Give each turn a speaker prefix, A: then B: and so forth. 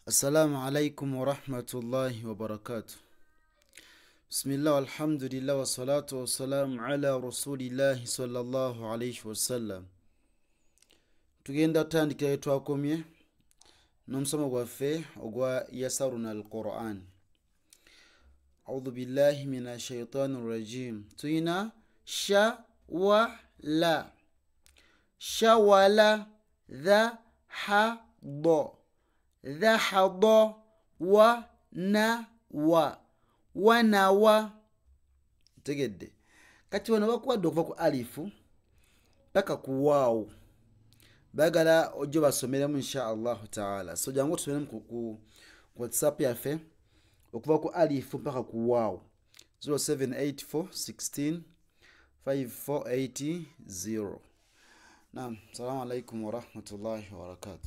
A: Assalamu alaikum wa rahmatullahi wa barakatuh. Bismillah walhamdulillah wa salatu wa salamu ala rasulillahi sallallahu alayhi wa sallam. Tugenda tandikira etwakomye n'omusomo gwaffe ogwa yasaruna al-Qur'an. A'udhu billahi minash shaitanir rajim. Tuyina shawala. Shawala dhahaba. Dhahaba wa nawa. Wanawa. Tegedde. Kati wano bakuwadde okuva ku alifu paka ku waawu. Bagala ojjo basomeremu insha Allah ta'ala. So jangu tusomeremu ku WhatsApp yaffe okuva ku alifu paka ku waawu. 0784 16 5480. Naam, assalamu alaikum wa rahmatullahi wa barakatuh.